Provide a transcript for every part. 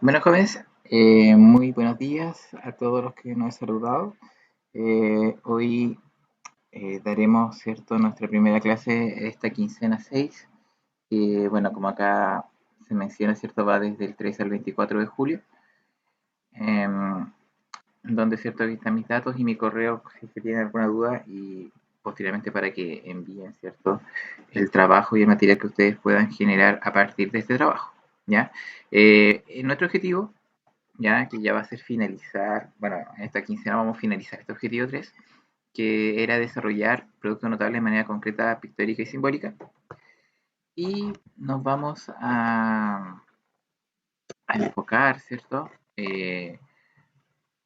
Bueno, jóvenes, muy buenos días a todos los que nos he saludado. Hoy daremos, ¿cierto?, nuestra primera clase esta quincena 6, que, bueno, como acá se menciona, ¿cierto?, va desde el 13 al 24 de julio, em, donde, ¿cierto?, aquí están mis datos y mi correo si es que tienen alguna duda y posteriormente para que envíen, ¿cierto?, el trabajo y el material que ustedes puedan generar a partir de este trabajo, ¿ya? Nuestro objetivo ya que ya va a ser finalizar, bueno, en esta quincena vamos a finalizar este objetivo 3 que era desarrollar productos notables de manera concreta, pictórica y simbólica. Y nos vamos a enfocar, ¿cierto?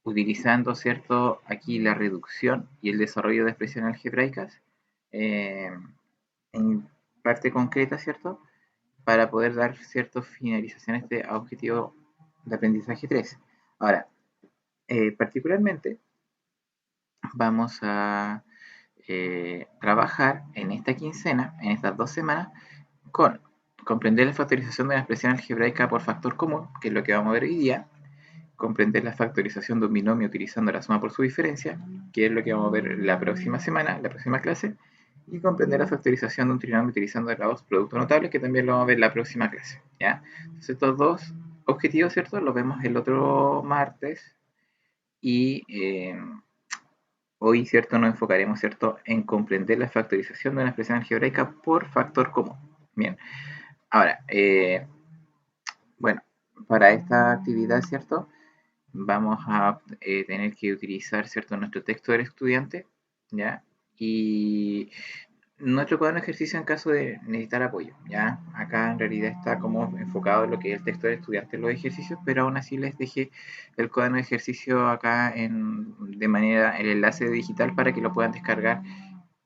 Utilizando, ¿cierto? Aquí la reducción y el desarrollo de expresiones algebraicas eh, en parte concreta, ¿cierto? Para poder dar ciertas finalizaciones de objetivo de aprendizaje 3. Ahora, particularmente vamos a trabajar en esta quincena, en estas 2 semanas, con comprender la factorización de una expresión algebraica por factor común, que es lo que vamos a ver hoy día, comprender la factorización de un binomio utilizando la suma por su diferencia, que es lo que vamos a ver la próxima semana, la próxima clase, y comprender la factorización de un trinomio utilizando los productos notables, que también lo vamos a ver la próxima clase. ¿Ya? Entonces, estos dos objetivos, ¿cierto? Los vemos el otro martes y hoy, ¿cierto?, nos enfocaremos, ¿cierto?, en comprender la factorización de una expresión algebraica por factor común. Bien, ahora, bueno, para esta actividad, ¿cierto?, vamos a tener que utilizar, ¿cierto?, nuestro texto del estudiante, ¿ya? Y nuestro cuaderno de ejercicio en caso de necesitar apoyo, ¿ya? Acá en realidad está como enfocado en lo que es el texto del estudiante en los ejercicios, pero aún así les dejé el cuaderno de ejercicio acá de manera, el enlace digital para que lo puedan descargar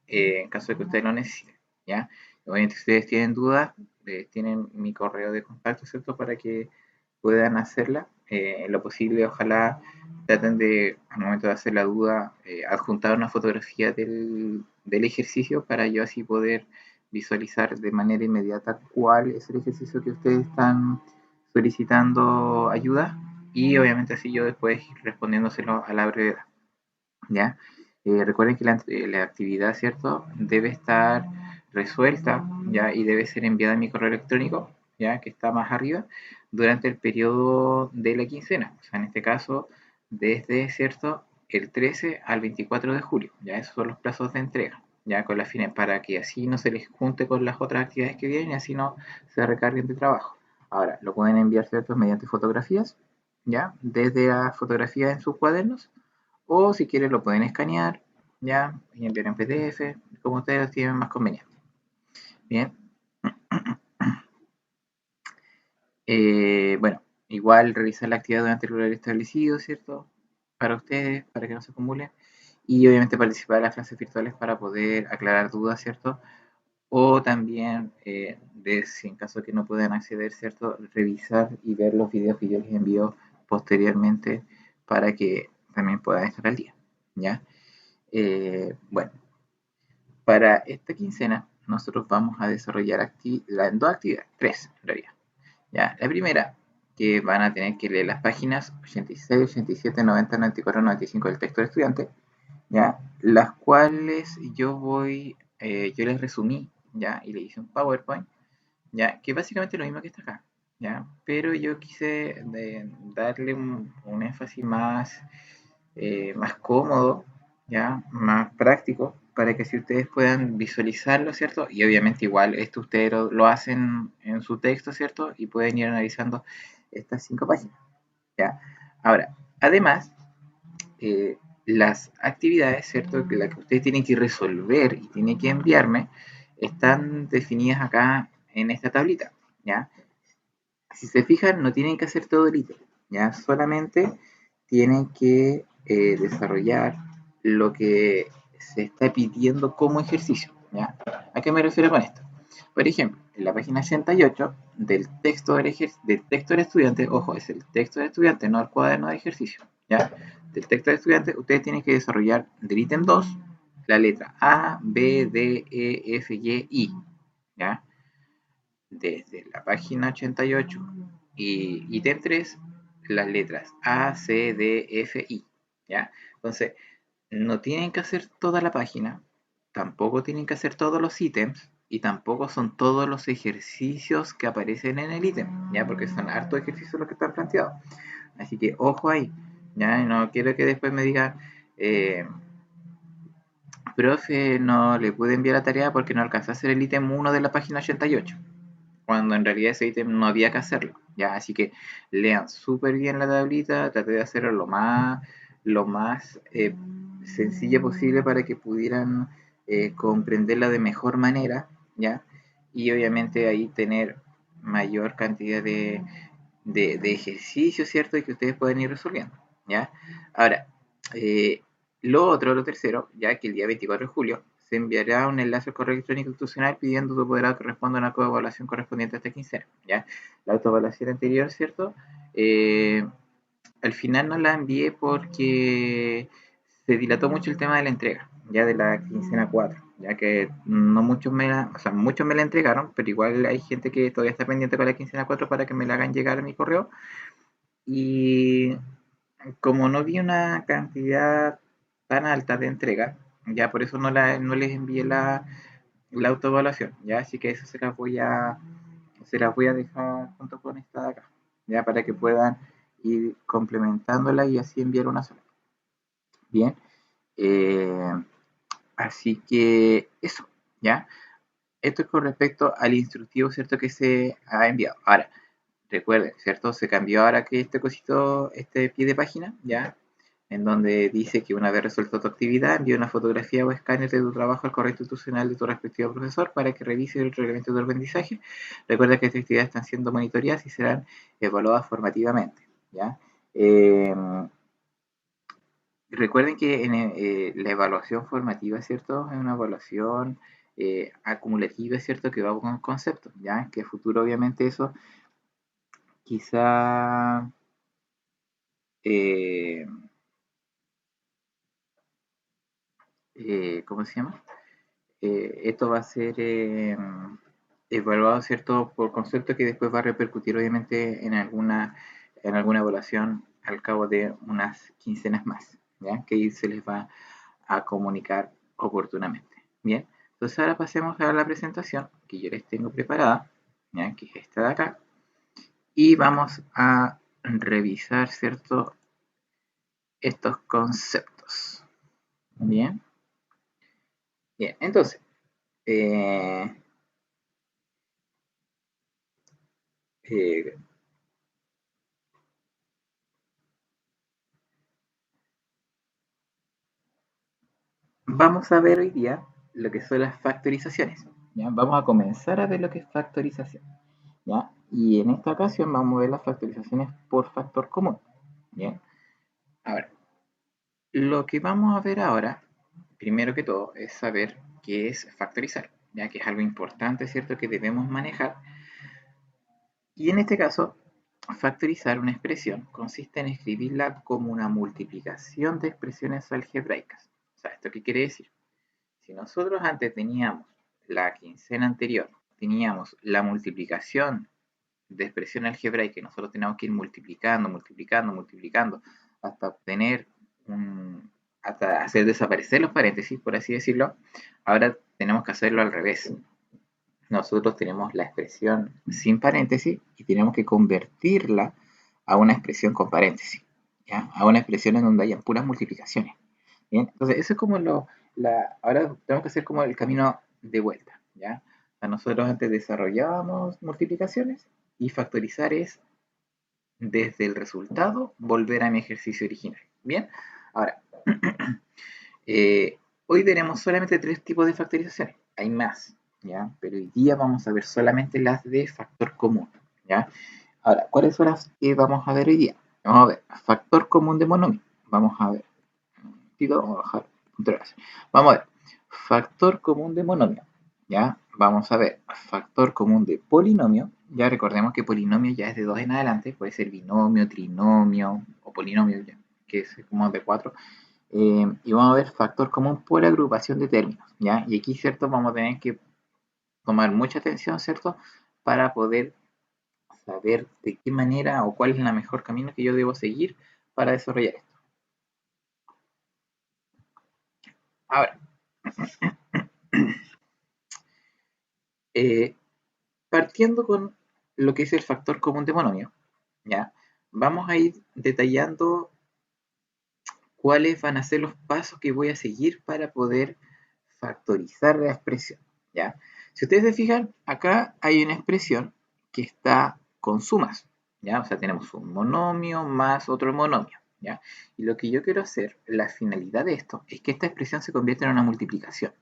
en caso de que ustedes lo necesiten, ¿ya? Obviamente si ustedes tienen dudas, tienen mi correo de contacto, ¿cierto? Para que puedan hacerla. En lo posible, ojalá traten de, al momento de hacer la duda, adjuntar una fotografía del ejercicio para yo así poder visualizar de manera inmediata cuál es el ejercicio que ustedes están solicitando ayuda y obviamente así yo después respondiéndoselo a la brevedad, ¿ya? Recuerden que la actividad, ¿cierto?, debe estar resuelta, ¿ya? Y debe ser enviada a mi correo electrónico, ¿ya?, que está más arriba, durante el periodo de la quincena. O sea, en este caso, desde, ¿cierto?, el 13 al 24 de julio, ¿ya? Esos son los plazos de entrega, ¿ya? Con las fines, para que así no se les junte con las otras actividades que vienen y así no se recarguen de trabajo. Ahora, lo pueden enviar, ¿cierto?, mediante fotografías, ¿ya? Desde las fotografías en sus cuadernos o si quieren lo pueden escanear, ya, y enviar en PDF, como ustedes tienen más conveniente. Bien. Bueno, igual realizar la actividad durante el horario establecido, ¿cierto? Para ustedes, para que no se acumulen. Y obviamente participar en las clases virtuales para poder aclarar dudas, ¿cierto? O también, si en caso que no puedan acceder, ¿cierto?, revisar y ver los videos que yo les envío posteriormente para que también puedan estar al día, ¿ya? Bueno, para esta quincena nosotros vamos a desarrollar dos actividades, tres en realidad. ¿Ya? La primera, que van a tener que leer las páginas 86, 87, 90, 94, 95 del texto del estudiante, ¿ya? Las cuales yo les resumí, ¿ya? Y le hice un PowerPoint, ¿ya? Que básicamente es lo mismo que está acá, ¿ya? Pero yo quise darle un énfasis más cómodo, ¿ya? Más práctico, para que si ustedes puedan visualizarlo, ¿cierto? Y obviamente igual esto ustedes lo hacen en su texto, ¿cierto? Y pueden ir analizando estas 5 páginas, ¿ya? Ahora, además, las actividades, ¿cierto? Que las que ustedes tienen que resolver y tienen que enviarme, están definidas acá en esta tablita, ¿ya? Si se fijan, no tienen que hacer todo el ítem, ¿ya? Solamente tienen que desarrollar lo que se está pidiendo como ejercicio, ¿ya? ¿A qué me refiero con esto? Por ejemplo, en la página 88 del texto del estudiante, ojo, es el texto del estudiante, no el cuaderno de ejercicio, ¿ya? Del texto del estudiante, ustedes tienen que desarrollar del ítem 2 la letra A, B, D, E, F, Y, I, ¿ya? Desde la página 88 Y ítem 3, las letras A, C, D, F, I. ¿Ya? Entonces, no tienen que hacer toda la página, tampoco tienen que hacer todos los ítems y tampoco son todos los ejercicios que aparecen en el ítem, ¿ya? Porque son hartos ejercicios los que están planteados. Así que ojo ahí, ¿ya? No quiero que después me digan, profe, no le pude enviar la tarea porque no alcanzé a hacer el ítem 1 de la página 88, cuando en realidad ese ítem no había que hacerlo, ¿ya? Así que lean súper bien la tablita, traté de hacerlo lo más sencilla posible para que pudieran comprenderla de mejor manera, ¿ya? Y obviamente ahí tener mayor cantidad de ejercicios, ¿cierto? Y que ustedes pueden ir resolviendo, ¿ya? Ahora, eh, lo tercero, ya que el día 24 de julio se enviará un enlace al correo electrónico institucional pidiendo tu apoderado que responda a una coevaluación correspondiente a esta quincena, ¿ya? La autoevaluación anterior, ¿cierto? Al final no la envié porque se dilató mucho el tema de la entrega, ya de la quincena 4, ya que no muchos o sea, muchos me la entregaron, pero igual hay gente que todavía está pendiente para la quincena 4 para que me la hagan llegar a mi correo. Y como no vi una cantidad tan alta de entrega, ya por eso no les envié la autoevaluación, ya, así que eso se las voy a dejar junto con esta de acá, ya, para que puedan ir complementándola y así enviar una sola. Bien, eh, así que eso, ya. Esto es con respecto al instructivo, ¿cierto? Que se ha enviado. Ahora, recuerden, ¿cierto? Se cambió ahora que este cosito, este pie de página, ¿ya? En donde dice que una vez resuelta tu actividad, envía una fotografía o escáner de tu trabajo al correo institucional de tu respectivo profesor para que revise el reglamento de aprendizaje. Recuerda que estas actividades están siendo monitoreadas y serán evaluadas formativamente, ¿ya? Recuerden que la evaluación formativa, ¿cierto? Es una evaluación acumulativa, ¿cierto? Que va con conceptos, ¿ya? Que a futuro, obviamente, eso quizá eh, ¿cómo se llama? Esto va a ser evaluado, ¿cierto? Por concepto que después va a repercutir, obviamente, en alguna evaluación al cabo de unas quincenas más, ¿ya? Que ahí se les va a comunicar oportunamente. Bien, entonces ahora pasemos a la presentación que yo les tengo preparada, ¿ya? Que es esta de acá, y vamos a revisar, ¿cierto? Estos conceptos. Bien, bien, entonces, eh, eh, vamos a ver hoy día lo que son las factorizaciones. ¿Ya? Vamos a comenzar a ver lo que es factorización. ¿Ya? Y en esta ocasión vamos a ver las factorizaciones por factor común. ¿Bien? Ahora, lo que vamos a ver ahora, primero que todo, es saber qué es factorizar, ya que es algo importante, ¿cierto?, que debemos manejar. Y en este caso, factorizar una expresión consiste en escribirla como una multiplicación de expresiones algebraicas. O sea, ¿esto qué quiere decir? Si nosotros antes teníamos la quincena anterior, teníamos la multiplicación de expresión algebraica y nosotros teníamos que ir multiplicando, multiplicando, multiplicando hasta obtener hasta hacer desaparecer los paréntesis, por así decirlo, ahora tenemos que hacerlo al revés. Nosotros tenemos la expresión sin paréntesis y tenemos que convertirla a una expresión con paréntesis, ¿ya? A una expresión en donde hayan puras multiplicaciones. Bien, entonces eso es como ahora tenemos que hacer como el camino de vuelta, ¿ya? O sea, nosotros antes desarrollábamos multiplicaciones y factorizar es desde el resultado volver a mi ejercicio original. Bien, ahora, hoy veremos solamente 3 tipos de factorizaciones, hay más, ¿ya? Pero hoy día vamos a ver solamente las de factor común, ¿ya? Ahora, ¿cuáles son las que vamos a ver hoy día? Vamos a ver factor común de monomio, vamos a ver, vamos a bajar vamos a ver factor común de monomio, ¿ya? Vamos a ver factor común de polinomio, ya recordemos que polinomio ya es de 2 en adelante, puede ser binomio, trinomio o polinomio, ya, que es como de 4. Y vamos a ver factor común por agrupación de términos, ¿ya? Y aquí, ¿cierto? Vamos a tener que tomar mucha atención, ¿cierto? Para poder saber de qué manera o cuál es el mejor camino que yo debo seguir para desarrollar esto. Ahora, partiendo con lo que es el factor común de monomio, ¿ya? Vamos a ir detallando cuáles van a ser los pasos que voy a seguir para poder factorizar la expresión, ¿ya? Si ustedes se fijan, acá hay una expresión que está con sumas, ¿ya? O sea, tenemos un monomio más otro monomio, ¿ya? Y lo que yo quiero hacer, la finalidad de esto, es que esta expresión se convierta en una multiplicación.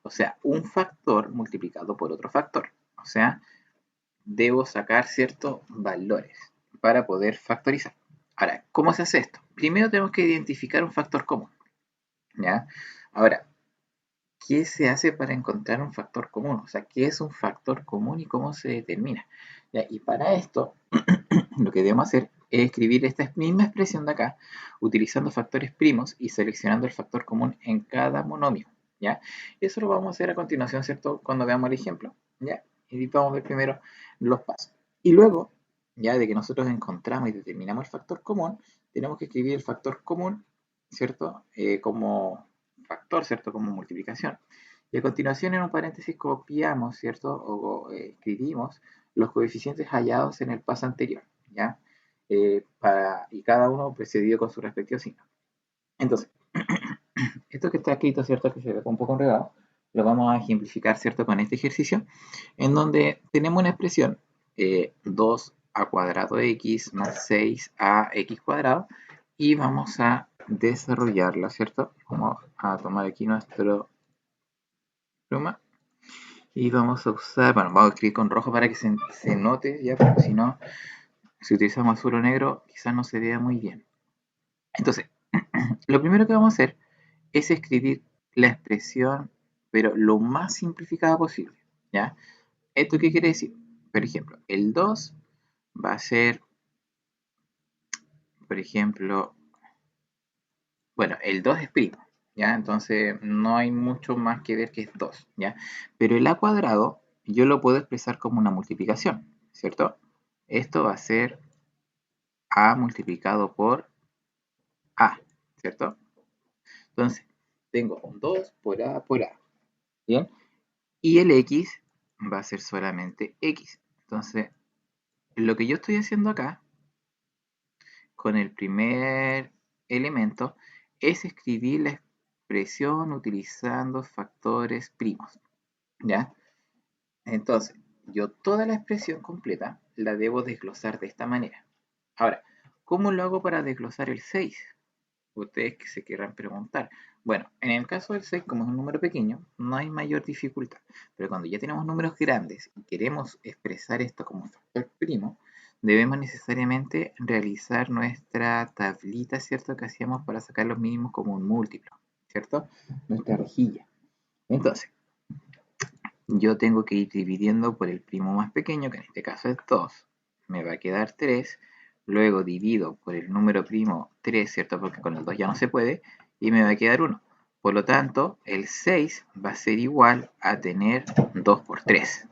O sea, un factor multiplicado por otro factor. O sea, debo sacar ciertos valores para poder factorizar. Ahora, ¿cómo se hace esto? Primero tenemos que identificar un factor común, ¿ya? Ahora, ¿qué se hace para encontrar un factor común? O sea, ¿qué es un factor común y cómo se determina? ¿Ya? Y para esto, lo que debemos hacer es escribir esta misma expresión de acá, utilizando factores primos y seleccionando el factor común en cada monomio, ¿ya? Eso lo vamos a hacer a continuación, ¿cierto? Cuando veamos el ejemplo, ¿ya? Y vamos a ver primero los pasos. Y luego, ya de que nosotros encontramos y determinamos el factor común, tenemos que escribir el factor común, ¿cierto? Como factor, ¿cierto? Como multiplicación. Y a continuación en un paréntesis copiamos, ¿cierto? O escribimos los coeficientes hallados en el paso anterior, ¿ya? Y cada uno precedido con su respectivo signo. Entonces, esto que está escrito, ¿cierto? Que se ve un poco enredado, lo vamos a ejemplificar, ¿cierto? Con este ejercicio, en donde tenemos una expresión 2a cuadrado x más 6a x cuadrado, y vamos a desarrollarla, ¿cierto? Vamos a tomar aquí nuestro pluma y vamos a usar, bueno, vamos a escribir con rojo para que se note, ya, porque si no, si utilizamos azul o negro, quizás no se vea muy bien. Entonces, lo primero que vamos a hacer es escribir la expresión, pero lo más simplificada posible, ¿ya? ¿Esto qué quiere decir? Por ejemplo, el 2 va a ser, por ejemplo, bueno, el 2 es primo, ¿ya? Entonces no hay mucho más que ver que es 2, ¿ya? Pero el a cuadrado yo lo puedo expresar como una multiplicación, ¿cierto? Esto va a ser a multiplicado por a, ¿cierto? Entonces, tengo un 2 por a, ¿bien? Y el x va a ser solamente x. Entonces, lo que yo estoy haciendo acá, con el primer elemento, es escribir la expresión utilizando factores primos, ¿ya? Entonces, yo toda la expresión completa la debo desglosar de esta manera. Ahora, ¿cómo lo hago para desglosar el 6? Ustedes que se querrán preguntar. Bueno, en el caso del 6, como es un número pequeño, no hay mayor dificultad. Pero cuando ya tenemos números grandes y queremos expresar esto como factor primo, debemos necesariamente realizar nuestra tablita, ¿cierto? Que hacíamos para sacar los mínimos como un múltiplo, ¿cierto? Nuestra rejilla. Entonces, yo tengo que ir dividiendo por el primo más pequeño, que en este caso es 2, me va a quedar 3, luego divido por el número primo 3, ¿cierto? Porque con el 2 ya no se puede, y me va a quedar 1. Por lo tanto, el 6 va a ser igual a tener 2 por 3.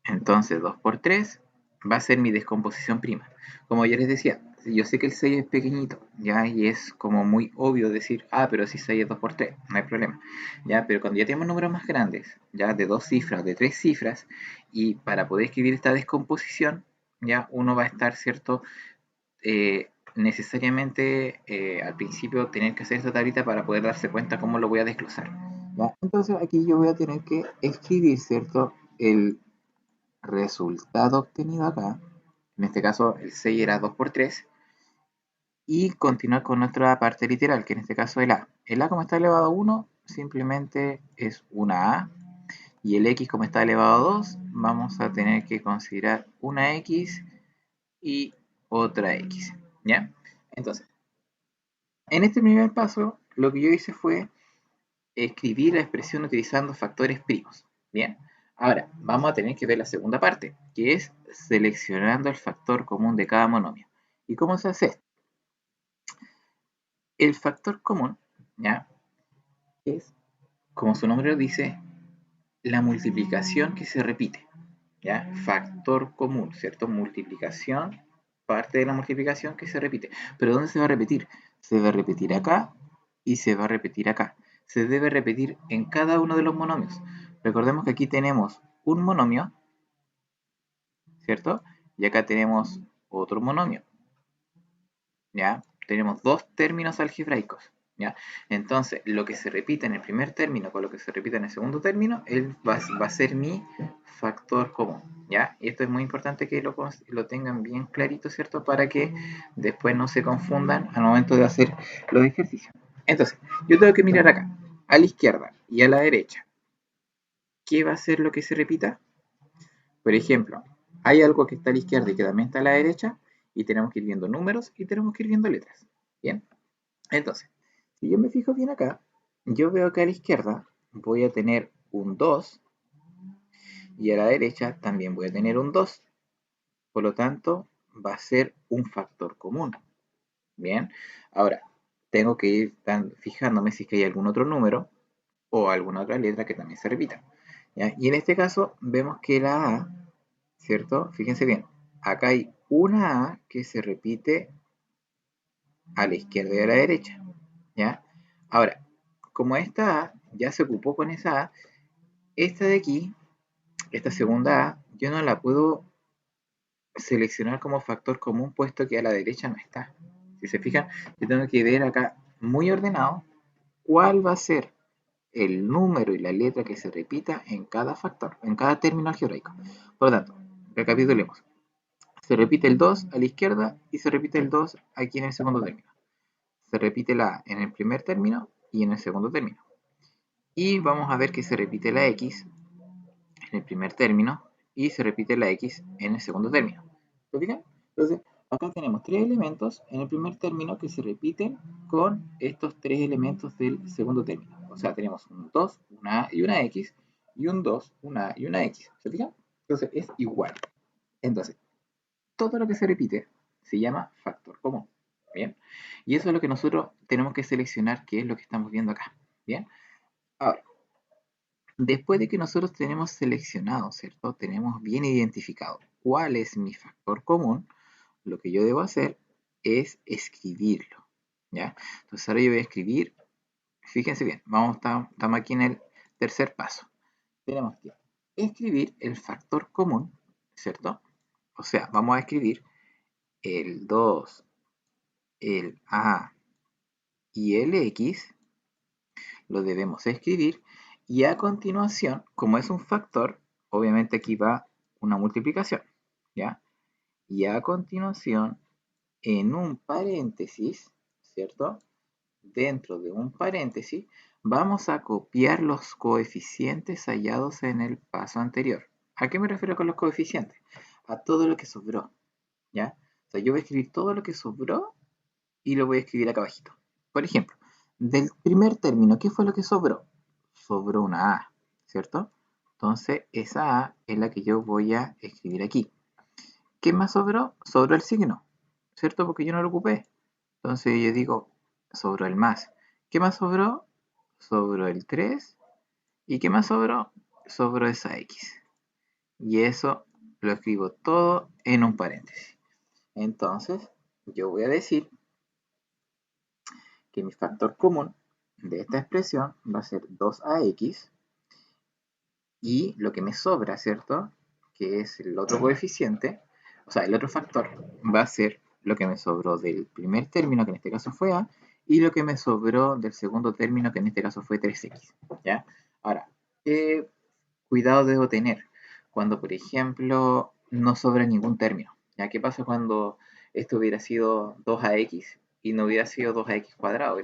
Entonces 2 por 3 va a ser mi descomposición prima. Como ya les decía, yo sé que el 6 es pequeñito, ¿ya? Y es como muy obvio decir, ah, pero si 6 es 2 por 3, no hay problema, ¿ya? Pero cuando ya tenemos números más grandes, ya de 2 cifras, de 3 cifras, y para poder escribir esta descomposición, ya uno va a estar, ¿cierto? Necesariamente al principio tener que hacer esta tablita para poder darse cuenta cómo lo voy a desglosar, ¿ya? Entonces aquí yo voy a tener que escribir, ¿cierto? El resultado obtenido acá, en este caso el 6 era 2 por 3, y continuar con nuestra parte literal, que en este caso el a. El a como está elevado a 1, simplemente es una a, y el x como está elevado a 2, vamos a tener que considerar una x y otra x, ¿ya? Entonces, en este primer paso, lo que yo hice fue escribir la expresión utilizando factores primos. Bien, ahora vamos a tener que ver la segunda parte, que es seleccionando el factor común de cada monomio. ¿Y cómo se hace esto? El factor común, ¿ya? Es, como su nombre lo dice, la multiplicación que se repite. ¿ya? Factor común, ¿cierto? Multiplicación, parte de la multiplicación que se repite. ¿Pero dónde se va a repetir? Se va a repetir acá y se va a repetir acá. Se debe repetir en cada uno de los monomios. Recordemos que aquí tenemos un monomio, ¿cierto? Y acá tenemos otro monomio, ¿ya? Tenemos dos términos algebraicos, ¿ya? Entonces, lo que se repite en el primer término con lo que se repite en el segundo término, él va a ser mi factor común, ¿ya? Y esto es muy importante que lo tengan bien clarito, ¿cierto? Para que después no se confundan al momento de hacer los ejercicios. Entonces, yo tengo que mirar acá, a la izquierda y a la derecha. ¿Qué va a ser lo que se repita? Por ejemplo, hay algo que está a la izquierda y que también está a la derecha, y tenemos que ir viendo números y tenemos que ir viendo letras. Bien, entonces, si yo me fijo bien acá, yo veo que a la izquierda voy a tener un 2 y a la derecha también voy a tener un 2. Por lo tanto, va a ser un factor común. Bien, ahora tengo que ir fijándome si es que hay algún otro número o alguna otra letra que también se repita. ¿Ya? Y en este caso vemos que la A, ¿cierto? Fíjense bien, acá hay una A que se repite a la izquierda y a la derecha, ¿ya? Ahora, como esta A ya se ocupó con esa A, esta de aquí, esta segunda A, yo no la puedo seleccionar como factor común puesto que a la derecha no está. Si se fijan, yo tengo que ver acá muy ordenado cuál va a ser el número y la letra que se repita en cada factor, en cada término algebraico. Por lo tanto, recapitulemos. Se repite el 2 a la izquierda y se repite el 2 aquí en el segundo término. Se repite la A en el primer término y en el segundo término. Y vamos a ver que se repite la X en el primer término y se repite la X en el segundo término. ¿Lo fijan? Entonces, acá tenemos tres elementos en el primer término que se repiten con estos tres elementos del segundo término. O sea, tenemos un 2, una A y una X, y un 2, una A y una X. ¿Se fijan? Entonces, es igual. Entonces, todo lo que se repite se llama factor común. ¿Bien? Y eso es lo que nosotros tenemos que seleccionar, que es lo que estamos viendo acá. ¿Bien? Ahora, después de que nosotros tenemos seleccionado, ¿cierto? Tenemos bien identificado cuál es mi factor común, lo que yo debo hacer es escribirlo, ¿ya? Entonces ahora yo voy a escribir, fíjense bien, estamos aquí en el tercer paso. Tenemos que escribir el factor común, ¿cierto? O sea, vamos a escribir el 2, el A y el X, lo debemos escribir, y a continuación, como es un factor, obviamente aquí va una multiplicación, ¿ya? Y a continuación, en un paréntesis, ¿cierto? Dentro de un paréntesis, vamos a copiar los coeficientes hallados en el paso anterior. ¿A qué me refiero con los coeficientes? A todo lo que sobró, ¿ya? O sea, yo voy a escribir todo lo que sobró y lo voy a escribir acá abajito. Por ejemplo, del primer término, ¿qué fue lo que sobró? Sobró una A, ¿cierto? Entonces, esa A es la que yo voy a escribir aquí. ¿Qué más sobró? Sobró el signo, ¿cierto? Porque yo no lo ocupé. Entonces yo digo, sobró el más. ¿Qué más sobró? Sobró el 3. ¿Y qué más sobró? Sobró esa X. Y eso lo escribo todo en un paréntesis. Entonces, yo voy a decir que mi factor común de esta expresión va a ser 2ax y lo que me sobra, ¿cierto? Que es el otro coeficiente, o sea, el otro factor va a ser lo que me sobró del primer término, que en este caso fue a, y lo que me sobró del segundo término, que en este caso fue 3x, ¿ya? Ahora, ¿qué cuidado debo tener cuando, por ejemplo, no sobra ningún término? ¿Ya? ¿Qué pasa cuando esto hubiera sido 2ax y no hubiera sido 2ax cuadrado,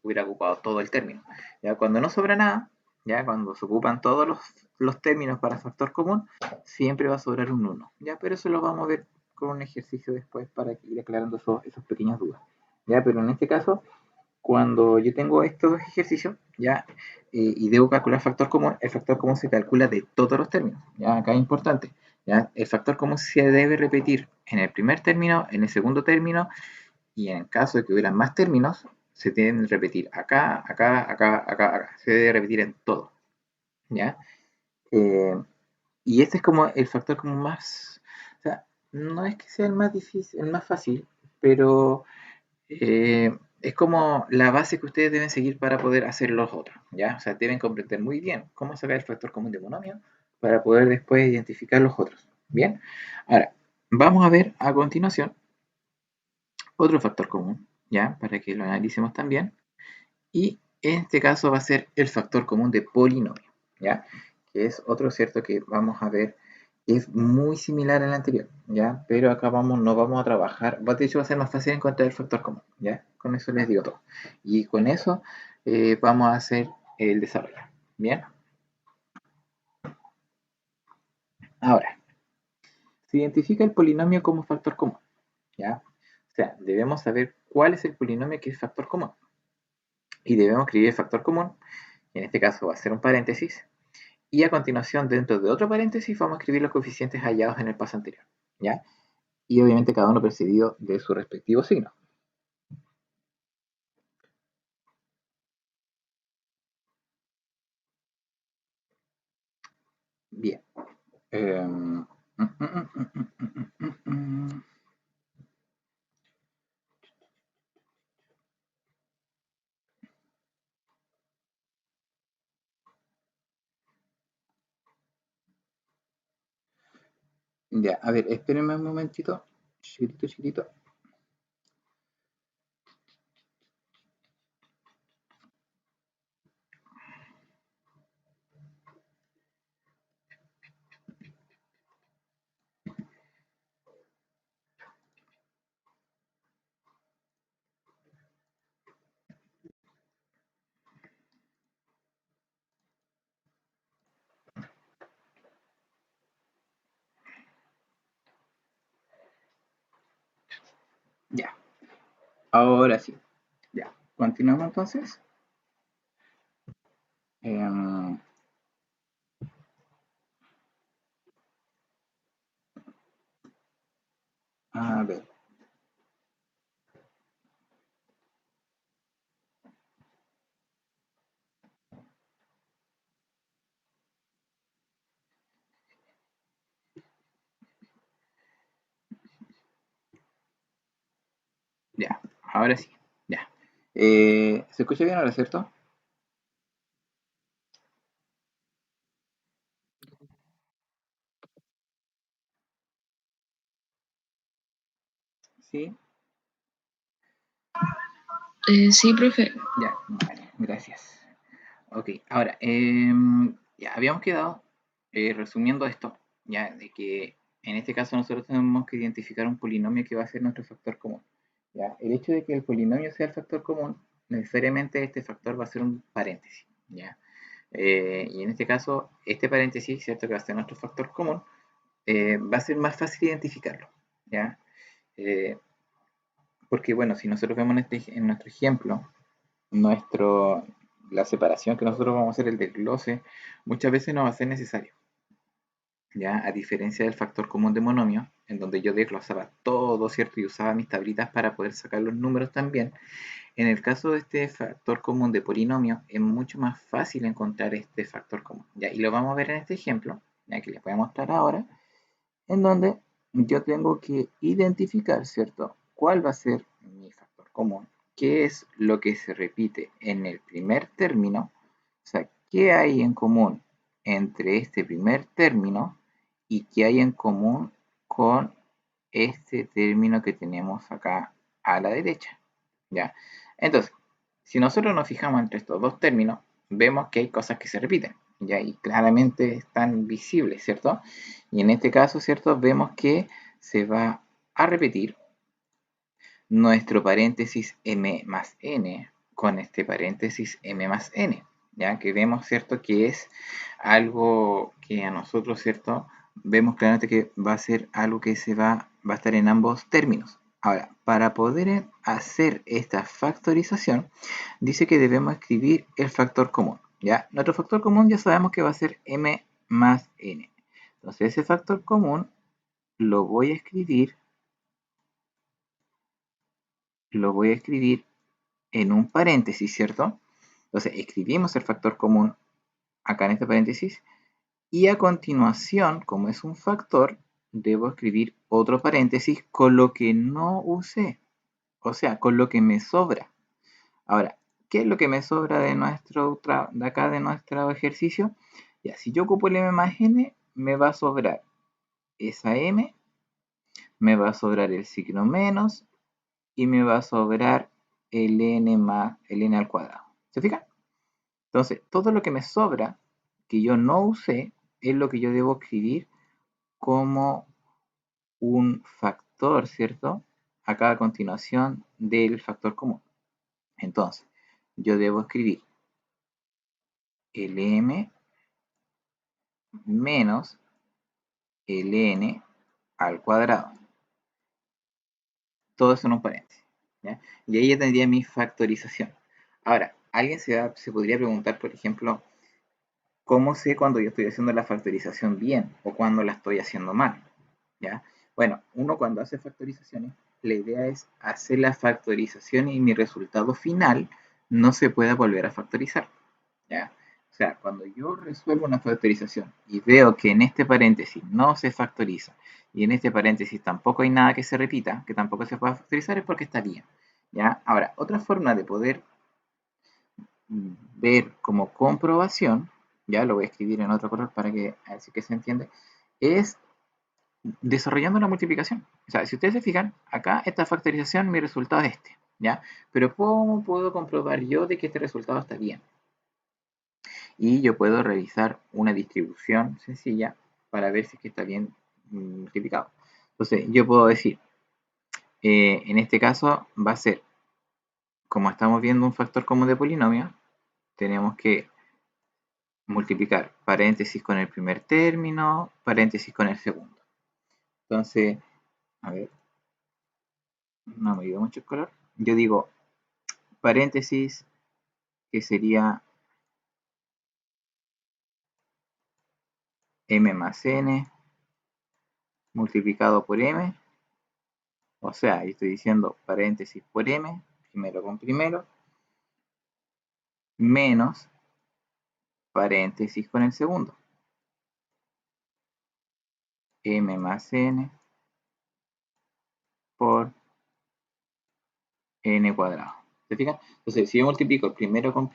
hubiera ocupado todo el término? ¿Ya? Cuando no sobra nada, ¿ya? Cuando se ocupan todos los términos para factor común, siempre va a sobrar un 1, ¿ya? Pero eso lo vamos a ver con un ejercicio después para ir aclarando esas pequeñas dudas, ¿ya? Pero en este caso, cuando yo tengo estos ejercicios, ¿ya? Y debo calcular factor común, el factor común se calcula de todos los términos, ¿ya? Acá es importante, ¿ya? El factor común se debe repetir en el primer término, en el segundo término, y en caso de que hubieran más términos, se tienen que repetir acá, acá, acá, acá, acá. Se debe repetir en todo, ¿ya? Eh, Y este es como el factor como más, o sea, no es que sea el más difícil, el más fácil, pero es como la base que ustedes deben seguir para poder hacer los otros, ¿ya? O sea, deben comprender muy bien cómo sacar el factor común de monomio para poder después identificar los otros, ¿bien? Ahora, vamos a ver a continuación otro factor común, ¿ya? Para que lo analicemos también. Y en este caso va a ser el factor común de polinomio, ¿ya? Que es otro, ¿cierto? Que vamos a ver, es muy similar al anterior, ¿ya? Pero acá no vamos a trabajar, de hecho va a ser más fácil encontrar el factor común, ¿ya? Con eso les digo todo. Y con eso vamos a hacer el desarrollo, ¿bien? Ahora, se identifica el polinomio como factor común, ¿ya? O sea, debemos saber cuál es el polinomio que es factor común. Y debemos escribir el factor común, en este caso va a ser un paréntesis, y a continuación, dentro de otro paréntesis, vamos a escribir los coeficientes hallados en el paso anterior, ¿ya? Y obviamente cada uno precedido de su respectivo signo. Bien. Ya, a ver, espérenme un momentito. Chiquitito, chiquitito. Ya, ahora sí. Ya, continuamos entonces. Em, a ver, ya, ahora sí. Ya. ¿Se escucha bien ahora, cierto? Sí. Sí, profe. Ya, vale, gracias. Ok, ahora, ya habíamos quedado resumiendo esto, ya de que en este caso nosotros tenemos que identificar un polinomio que va a ser nuestro factor común. Ya, el hecho de que el polinomio sea el factor común, necesariamente este factor va a ser un paréntesis, ya. Y en este caso, este paréntesis, cierto que va a ser nuestro factor común, va a ser más fácil identificarlo, ya. Eh, Porque bueno, si nosotros vemos en nuestro ejemplo, nuestro, la separación que nosotros vamos a hacer, el desglose, muchas veces no va a ser necesario. ¿Ya? A diferencia del factor común de monomio, en donde yo desglosaba todo, ¿cierto? Y usaba mis tablitas para poder sacar los números también. En el caso de este factor común de polinomio, es mucho más fácil encontrar este factor común. ¿Ya? Y lo vamos a ver en este ejemplo, ya que les voy a mostrar ahora, en donde yo tengo que identificar, ¿cierto? ¿Cuál va a ser mi factor común? ¿Qué es lo que se repite en el primer término? O sea, ¿qué hay en común entre este primer término y qué hay en común con este término que tenemos acá a la derecha? ¿Ya? Entonces, si nosotros nos fijamos entre estos dos términos, vemos que hay cosas que se repiten, ¿ya? Y claramente están visibles, ¿cierto? Y en este caso, ¿cierto? Vemos que se va a repetir nuestro paréntesis m más n con este paréntesis m más n, ¿ya? Que vemos, ¿cierto? Que es algo que a nosotros, ¿cierto? Vemos claramente que va a ser algo que va a estar en ambos términos. Ahora, para poder hacer esta factorización, dice que debemos escribir el factor común, ¿ya? Nuestro factor común ya sabemos que va a ser m más n. Entonces, ese factor común lo voy a escribir, lo voy a escribir en un paréntesis, ¿cierto? Entonces, escribimos el factor común acá en este paréntesis Y a continuación, como es un factor, debo escribir otro paréntesis con lo que no usé, o sea, con lo que me sobra. Ahora, ¿qué es lo que me sobra de acá de nuestro ejercicio? Ya, si yo ocupo el m más n, me va a sobrar esa m, me va a sobrar el signo menos y me va a sobrar el n al cuadrado. ¿Se fijan? Entonces, todo lo que me sobra, que yo no usé, es lo que yo debo escribir como un factor, ¿cierto? Acá a continuación del factor común. Entonces, yo debo escribir Lm menos Ln al cuadrado. Todo eso en un paréntesis. ¿Ya? Y ahí ya tendría mi factorización. Ahora, alguien se podría preguntar, por ejemplo, ¿cómo sé cuando yo estoy haciendo la factorización bien o cuando la estoy haciendo mal? ¿Ya? Bueno, uno cuando hace factorizaciones, la idea es hacer la factorización y mi resultado final no se pueda volver a factorizar. ¿Ya? O sea, cuando yo resuelvo una factorización y veo que en este paréntesis no se factoriza y en este paréntesis tampoco hay nada que se repita, que tampoco se pueda factorizar, es porque está bien. ¿Ya? Ahora, otra forma de poder ver como comprobación, ya lo voy a escribir en otro color para que así que se entiende, es desarrollando la multiplicación. O sea, si ustedes se fijan, acá esta factorización, mi resultado es este, ¿ya? Pero ¿cómo puedo comprobar yo de que este resultado está bien? Y yo puedo realizar una distribución sencilla para ver si es que está bien multiplicado. Entonces, yo puedo decir, en este caso va a ser, como estamos viendo un factor común de polinomio, tenemos que multiplicar paréntesis con el primer término, paréntesis con el segundo. Entonces, a ver, no me ayuda mucho el color. Yo digo paréntesis, que sería m más n multiplicado por m. O sea, estoy diciendo paréntesis por m, primero con primero, menos paréntesis con el segundo. M más n por n cuadrado. ¿Se fijan? Entonces, si yo multiplico primero con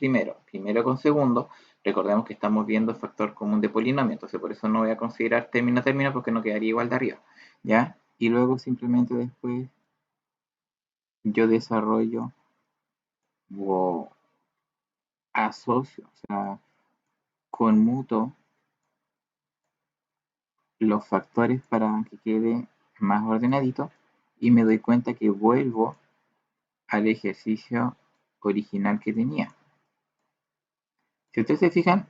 segundo, recordemos que estamos viendo el factor común de polinomio, entonces por eso no voy a considerar término a término porque no quedaría igual de arriba, ¿ya? Y luego simplemente después yo desarrollo o asocio, o sea, conmuto los factores para que quede más ordenadito y me doy cuenta que vuelvo al ejercicio original que tenía. Si ustedes se fijan,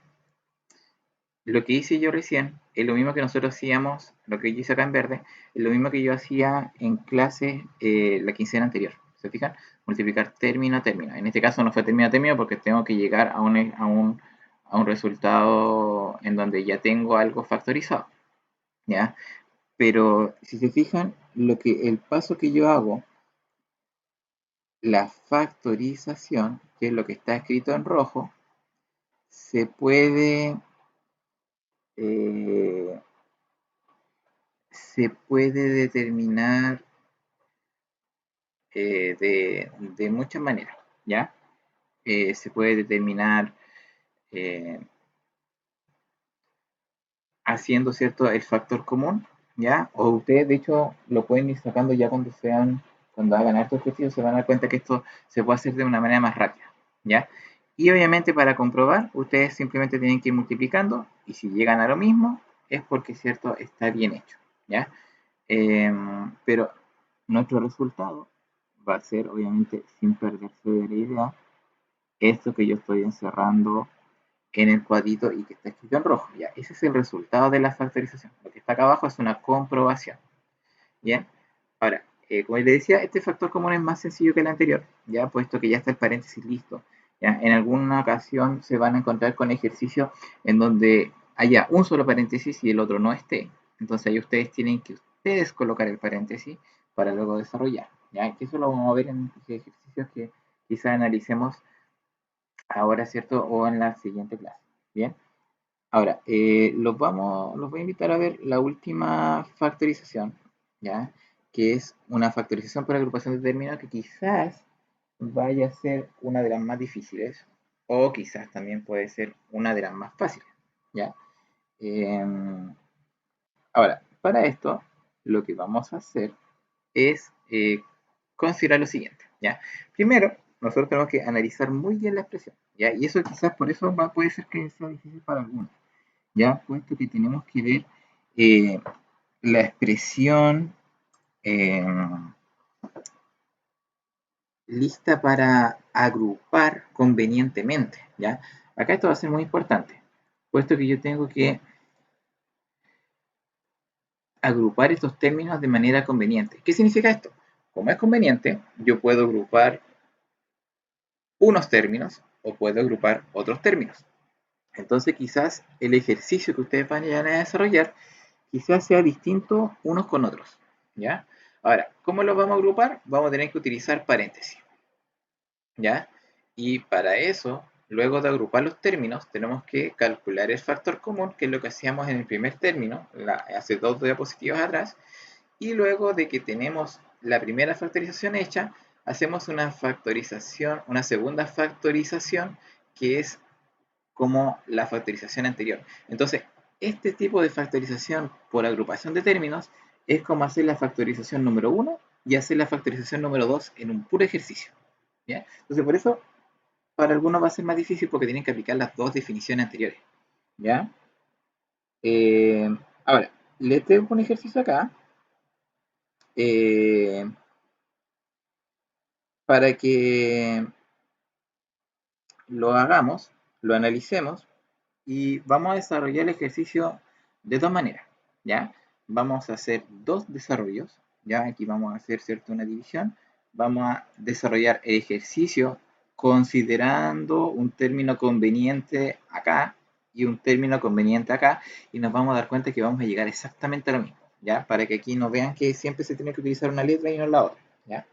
lo que hice yo recién es lo mismo que nosotros hacíamos, lo que yo hice acá en verde, es lo mismo que yo hacía en clase la quincena anterior. ¿Se fijan? Multiplicar término a término. En este caso no fue término a término porque tengo que llegar a un resultado en donde ya tengo algo factorizado. ¿Ya? Pero si se fijan, el paso que yo hago, la factorización, que es lo que está escrito en rojo, se puede eh, determinar de muchas maneras, ¿ya? Se puede determinar eh, haciendo, ¿cierto?, el factor común, ¿ya? O ustedes, de hecho, lo pueden ir sacando ya cuando hagan estos ejercicios, se van a dar cuenta que esto se puede hacer de una manera más rápida, ¿ya? Y obviamente para comprobar, ustedes simplemente tienen que ir multiplicando y si llegan a lo mismo, es porque, ¿cierto?, está bien hecho, ¿ya? Pero nuestro resultado va a ser, obviamente, sin perderse de la idea, esto que yo estoy encerrando en el cuadrito y que está escrito en rojo. Ya, ese es el resultado de la factorización. Lo que está acá abajo es una comprobación. Bien, ahora, como les decía, este factor común es más sencillo que el anterior, ya puesto que ya está el paréntesis listo. ¿Ya? En alguna ocasión se van a encontrar con ejercicios en donde haya un solo paréntesis y el otro no esté. Entonces ahí ustedes tienen que colocar el paréntesis para luego desarrollar. ¿Ya? Que eso lo vamos a ver en ejercicios que quizá analicemos ahora, ¿cierto? O en la siguiente clase. Bien. Ahora, los voy a invitar a ver la última factorización, ¿ya? Que es una factorización por agrupación de términos que quizás vaya a ser una de las más difíciles o quizás también puede ser una de las más fáciles, ¿ya? Em, Ahora, para esto, lo que vamos a hacer es considerar lo siguiente, ¿ya? Primero, nosotros tenemos que analizar muy bien la expresión, ¿ya? Y eso quizás por eso puede ser que sea difícil para algunos, ¿ya? Puesto que tenemos que ver eh, la expresión eh, lista para agrupar convenientemente, ¿ya? Acá esto va a ser muy importante, puesto que yo tengo que agrupar estos términos de manera conveniente. ¿Qué significa esto? Como es conveniente, yo puedo agrupar unos términos o puedo agrupar otros términos. Entonces quizás el ejercicio que ustedes vayan a desarrollar quizás sea distinto unos con otros, ¿ya? Ahora, ¿cómo los vamos a agrupar? Vamos a tener que utilizar paréntesis, ¿ya? Y para eso, luego de agrupar los términos, tenemos que calcular el factor común, que es lo que hacíamos en el primer término, hace dos diapositivas atrás, y luego de que tenemos la primera factorización hecha, hacemos una factorización, una segunda factorización, que es como la factorización anterior. Entonces, este tipo de factorización por agrupación de términos es como hacer la factorización número 1 y hacer la factorización número 2 en un puro ejercicio, ¿ya? Entonces, por eso, para algunos va a ser más difícil porque tienen que aplicar las dos definiciones anteriores, ¿ya? Eh, Ahora, les tengo un ejercicio acá eh, para que lo hagamos, lo analicemos y vamos a desarrollar el ejercicio de dos maneras, ¿ya? Vamos a hacer dos desarrollos, ¿ya? Aquí vamos a hacer, ¿cierto?, una división. Vamos a desarrollar el ejercicio considerando un término conveniente acá y un término conveniente acá, y nos vamos a dar cuenta que vamos a llegar exactamente a lo mismo, ¿ya? Para que aquí no vean que siempre se tiene que utilizar una letra y no la otra, ¿ya?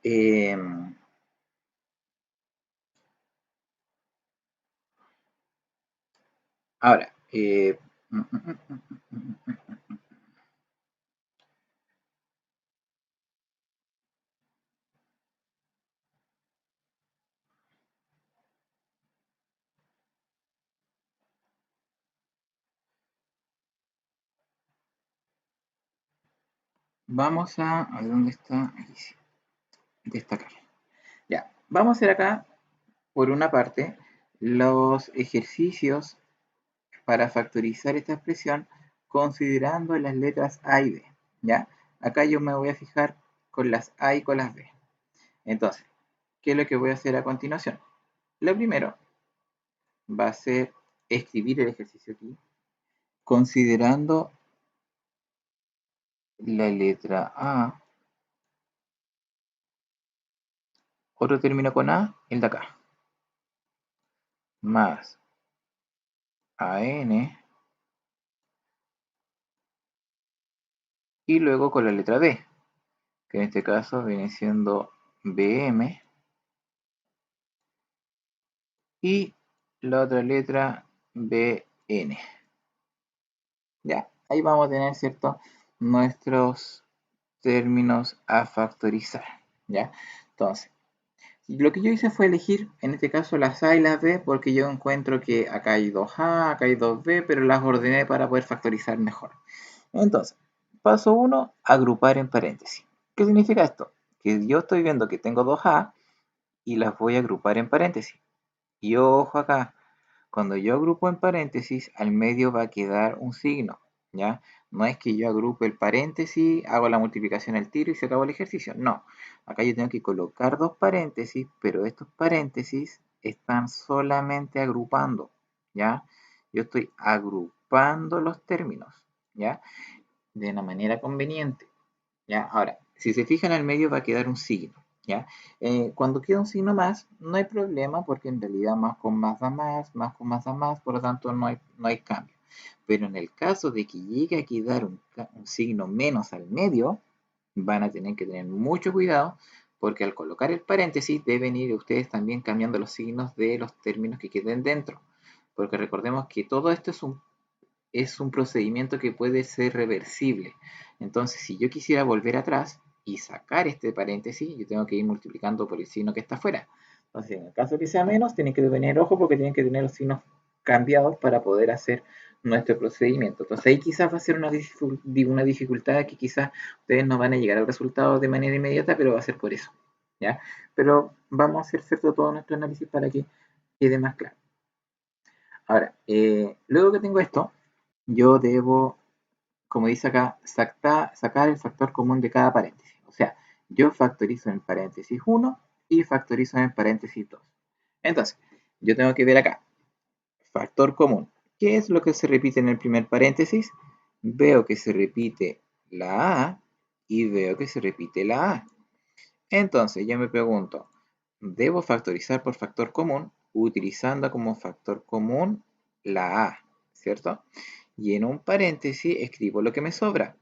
Eh, Ahora, vamos a ver dónde está, aquí sí, destacar. Ya, vamos a hacer acá, por una parte, los ejercicios para factorizar esta expresión considerando las letras A y B, ¿ya? Acá yo me voy a fijar con las A y con las B. Entonces, ¿qué es lo que voy a hacer a continuación? Lo primero va a ser escribir el ejercicio aquí, considerando la letra A, otro término con A, el de acá, más AN, y luego con la letra B, que en este caso viene siendo BM, y la otra letra BN. Ya, ahí vamos a tener, ¿cierto?, nuestros términos a factorizar, ¿ya? Entonces, lo que yo hice fue elegir, en este caso, las A y las B, porque yo encuentro que acá hay dos A, acá hay dos B, pero las ordené para poder factorizar mejor. Entonces, paso 1, agrupar en paréntesis. ¿Qué significa esto? Que yo estoy viendo que tengo dos A y las voy a agrupar en paréntesis. Y ojo acá, cuando yo agrupo en paréntesis, al medio va a quedar un signo, ¿ya? No es que yo agrupe el paréntesis, hago la multiplicación al tiro y se acabó el ejercicio. No, acá yo tengo que colocar dos paréntesis, pero estos paréntesis están solamente agrupando, ¿ya? Yo estoy agrupando los términos, ¿ya? De una manera conveniente. ¿Ya? Ahora, si se fijan al medio va a quedar un signo, ¿ya? Cuando queda un signo más, no hay problema porque en realidad más con más da más, más con más da más, por lo tanto no hay cambio. Pero en el caso de que llegue a quedar un signo menos al medio, van a tener que tener mucho cuidado, porque al colocar el paréntesis deben ir ustedes también cambiando los signos de los términos que queden dentro. Porque recordemos que todo esto es un procedimiento que puede ser reversible. Entonces, si yo quisiera volver atrás y sacar este paréntesis, yo tengo que ir multiplicando por el signo que está afuera. Entonces, en el caso que sea menos, tienen que tener ojo porque tienen que tener los signos cambiados para poder hacer nuestro procedimiento. Entonces, ahí quizás va a ser una dificultad que quizás ustedes no van a llegar al resultado de manera inmediata, pero va a ser por eso. ¿Ya? Pero vamos a hacer cierto todo nuestro análisis para que quede más claro. Ahora, luego que tengo esto, yo debo, como dice acá, sacar el factor común de cada paréntesis. O sea, yo factorizo en el paréntesis 1 y factorizo en el paréntesis 2. Entonces, yo tengo que ver acá, factor común. ¿Qué es lo que se repite en el primer paréntesis? Veo que se repite la A y veo que se repite la A. Entonces, yo me pregunto, ¿debo factorizar por factor común utilizando como factor común la A, ¿cierto? Y en un paréntesis escribo lo que me sobra.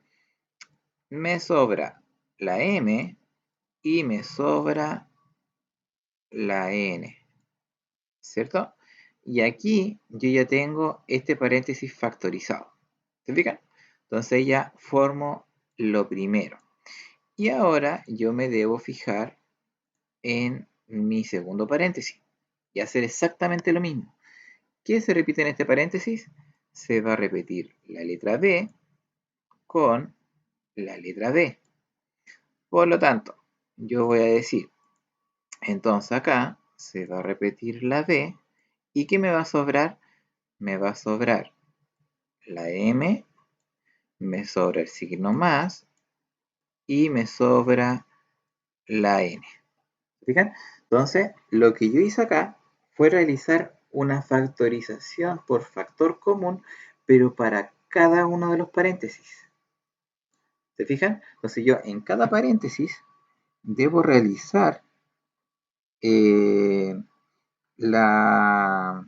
Me sobra la M y me sobra la N, ¿cierto? Y aquí yo ya tengo este paréntesis factorizado. ¿Se fijan? Entonces ya formo lo primero. Y ahora yo me debo fijar en mi segundo paréntesis y hacer exactamente lo mismo. ¿Qué se repite en este paréntesis? Se va a repetir la letra B con la letra B. Por lo tanto, yo voy a decir, entonces acá se va a repetir la B. ¿Y qué me va a sobrar? Me va a sobrar la M, me sobra el signo más y me sobra la N. ¿Fijan? Entonces, lo que yo hice acá fue realizar una factorización por factor común, pero para cada uno de los paréntesis. ¿Se fijan? Entonces yo en cada paréntesis debo realizar eh, la,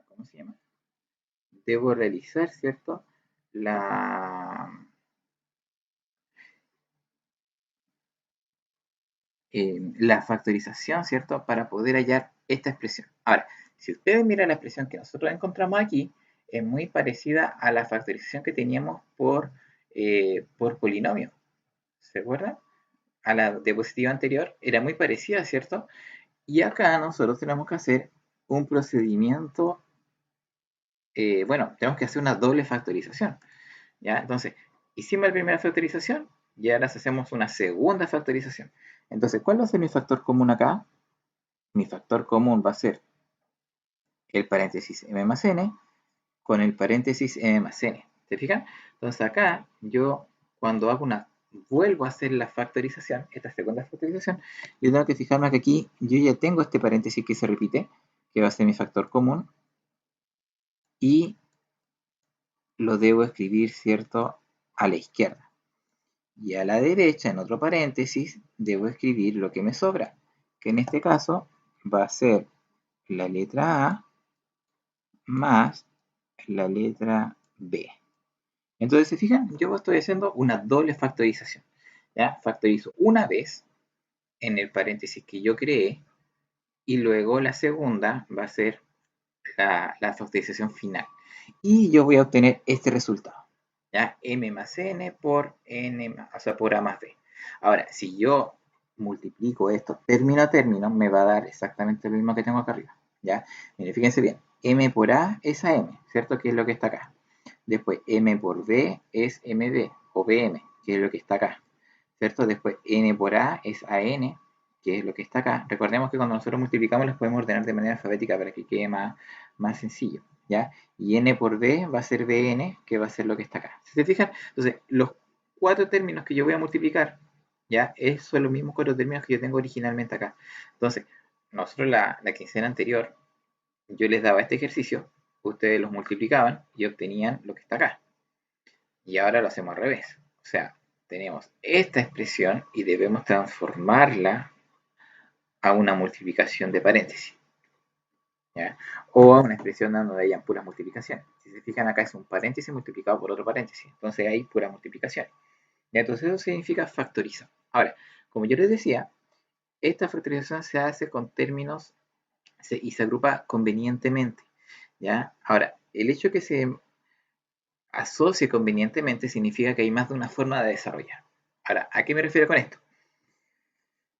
¿cómo se llama? Debo realizar, ¿cierto? La factorización, ¿cierto? Para poder hallar esta expresión. Ahora, si ustedes miran la expresión que nosotros encontramos aquí, es muy parecida a la factorización que teníamos por polinomio. ¿Se acuerdan? A la diapositiva anterior era muy parecida, ¿cierto? Y acá nosotros tenemos que hacer un procedimiento, bueno, tenemos que hacer una doble factorización, ¿ya? Entonces, hicimos la primera factorización y ahora hacemos una segunda factorización. Entonces, ¿cuál va a ser mi factor común acá? Mi factor común va a ser el paréntesis m más n con el paréntesis m más n. ¿Se fijan? Entonces acá yo cuando vuelvo a hacer la factorización, esta segunda factorización, yo tengo que fijarme que aquí yo ya tengo este paréntesis que se repite, que va a ser mi factor común, y lo debo escribir, ¿cierto?, a la izquierda. Y a la derecha, en otro paréntesis, debo escribir lo que me sobra, que en este caso va a ser la letra A más la letra B. Entonces, ¿se fijan? Yo estoy haciendo una doble factorización. ¿Ya? Factorizo una vez en el paréntesis que yo creé y luego la segunda va a ser la factorización final. Y yo voy a obtener este resultado. ¿Ya? M más N por N más, o sea, por A más B. Ahora, si yo multiplico esto término a término, me va a dar exactamente lo mismo que tengo acá arriba. ¿Ya? Miren, fíjense bien. M por A es AM, ¿cierto? Que es lo que está acá. Después M por B es MB o BM, que es lo que está acá, ¿cierto? Después N por A es AN, que es lo que está acá. Recordemos que cuando nosotros multiplicamos los podemos ordenar de manera alfabética para que quede más sencillo, ¿ya? Y N por B va a ser BN, que va a ser lo que está acá. ¿Se fijan? Entonces, los cuatro términos que yo voy a multiplicar, ¿ya? Son los mismos cuatro términos que yo tengo originalmente acá. Entonces, nosotros la quincena anterior, yo les daba este ejercicio, ustedes los multiplicaban y obtenían lo que está acá. Y ahora lo hacemos al revés. O sea, tenemos esta expresión y debemos transformarla a una multiplicación de paréntesis. ¿ya? O una expresión donde hayan puras multiplicaciones. Si se fijan acá es un paréntesis multiplicado por otro paréntesis, entonces hay pura multiplicación. ¿Ya? Entonces eso significa factorizar. Ahora, como yo les decía, esta factorización se hace con términos y se agrupa convenientemente. ¿Ya? Ahora, el hecho de que se asocie convenientemente significa que hay más de una forma de desarrollar. Ahora, ¿a qué me refiero con esto?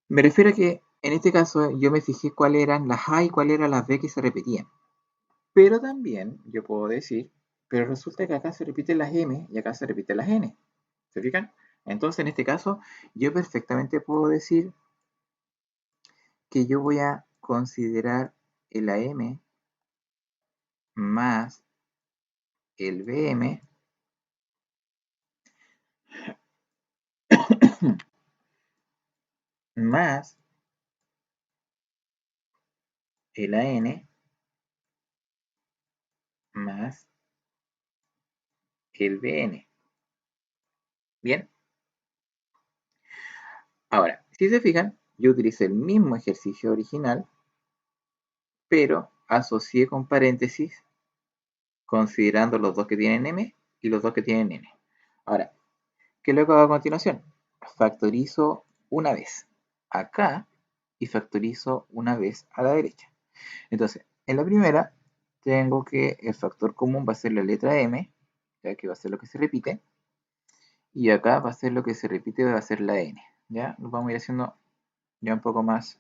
Me refiero a que en este caso yo me fijé cuáles eran las A y cuáles eran las B que se repetían. Pero también yo puedo decir, pero resulta que acá se repiten las M y acá se repiten las N. ¿Se fijan? Entonces en este caso yo perfectamente puedo decir que yo voy a considerar el AM más el BM más el AN más el BN. Bien, ahora, si se fijan, yo utilicé el mismo ejercicio original, pero asocié con paréntesis considerando los dos que tienen M y los dos que tienen N. Ahora, ¿qué es lo que hago a continuación? Factorizo una vez acá y factorizo una vez a la derecha. Entonces, en la primera, tengo que el factor común va a ser la letra M, ya que va a ser lo que se repite, y acá va a ser lo que se repite, va a ser la N. ¿Ya? Lo vamos a ir haciendo ya un poco más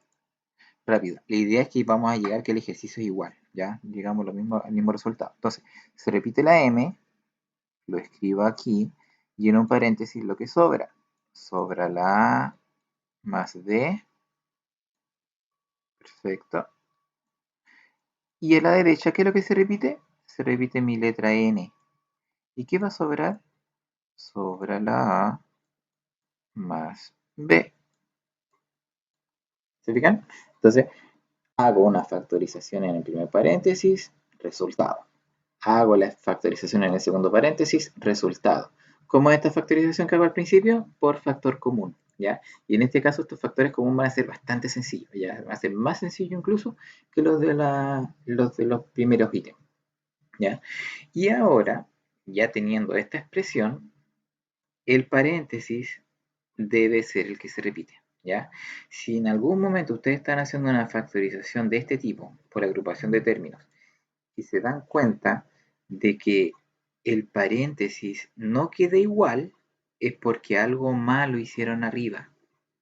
rápido. La idea es que vamos a llegar que el ejercicio es igual, ¿ya? Llegamos al mismo resultado. Entonces, se repite la M, lo escribo aquí, y en un paréntesis lo que sobra. Sobra la A más D, perfecto. Y en la derecha, ¿qué es lo que se repite? Se repite mi letra N. ¿Y qué va a sobrar? Sobra la A más B. ¿Se fijan? Entonces, hago una factorización en el primer paréntesis, resultado. Hago la factorización en el segundo paréntesis, resultado. ¿Cómo es esta factorización que hago al principio? Por factor común, ¿ya? Y en este caso estos factores comunes van a ser bastante sencillos, ¿ya? Van a ser más sencillos incluso que los de los primeros ítems, ¿ya? Y ahora, ya teniendo esta expresión, el paréntesis debe ser el que se repite, ¿ya? Si en algún momento ustedes están haciendo una factorización de este tipo, por agrupación de términos, y se dan cuenta de que el paréntesis no queda igual, es porque algo malo hicieron arriba,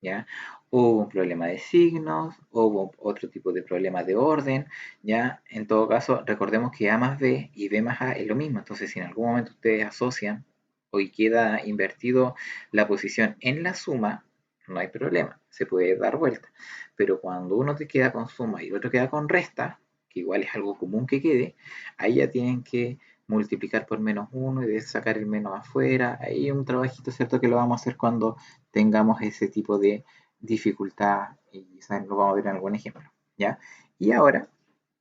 ¿ya? Hubo un problema de signos, hubo otro tipo de problema de orden, ¿ya? En todo caso, recordemos que A más B y B más A es lo mismo, entonces si en algún momento ustedes asocian o queda invertido la posición en la suma, no hay problema, se puede dar vuelta. Pero cuando uno te queda con suma y el otro queda con resta, que igual es algo común que quede, ahí ya tienen que multiplicar por menos uno y sacar el menos afuera. Ahí hay un trabajito, ¿cierto? Que lo vamos a hacer cuando tengamos ese tipo de dificultad y quizás lo vamos a ver en algún ejemplo, ¿ya? Y ahora,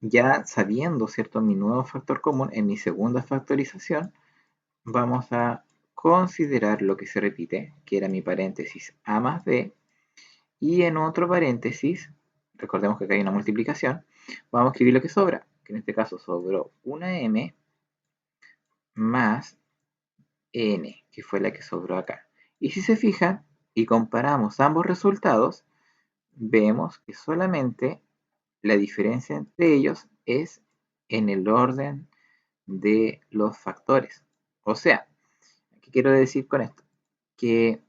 ya sabiendo, ¿cierto? Mi nuevo factor común, en mi segunda factorización, vamos a considerar lo que se repite, que era mi paréntesis A más B, y en otro paréntesis, recordemos que acá hay una multiplicación, vamos a escribir lo que sobra, que en este caso sobró una M más N, que fue la que sobró acá. Y si se fijan y comparamos ambos resultados, vemos que solamente la diferencia entre ellos es en el orden de los factores. O sea, ¿qué quiero decir con esto? Que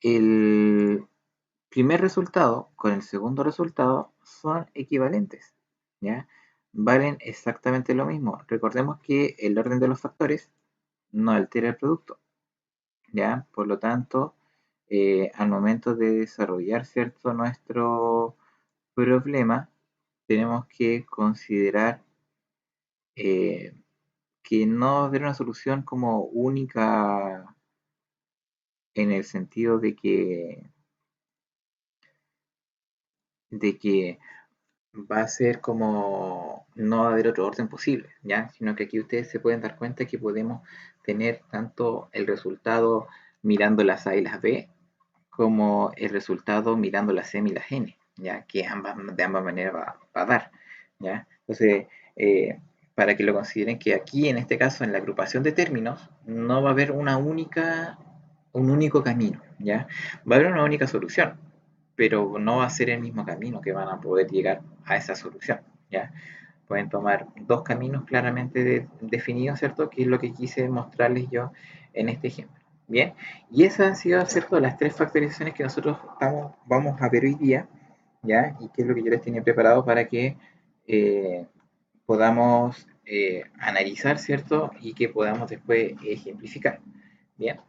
el primer resultado con el segundo resultado son equivalentes, ¿ya? Valen exactamente lo mismo. Recordemos que el orden de los factores no altera el producto, ¿ya? Por lo tanto, al momento de desarrollar, ¿cierto?, nuestro problema, tenemos que considerar eh, que no va a haber una solución como única en el sentido de que va a ser como no va a haber otro orden posible, ¿ya? Sino que aquí ustedes se pueden dar cuenta que podemos tener tanto el resultado mirando las A y las B, como el resultado mirando las M y las N, ya que de ambas maneras va a dar. ¿ya? Entonces, para que lo consideren que aquí, en este caso, en la agrupación de términos, no va a haber un único camino, ¿ya? Va a haber una única solución, pero no va a ser el mismo camino que van a poder llegar a esa solución, ¿ya? Pueden tomar dos caminos claramente definidos, ¿cierto? Que es lo que quise mostrarles yo en este ejemplo. Bien, y esas han sido, ¿cierto?, las tres factorizaciones que nosotros vamos a ver hoy día, ¿ya? Y que es lo que yo les tenía preparado para que eh, podamos analizar, ¿cierto? Y que podamos después ejemplificar. Bien,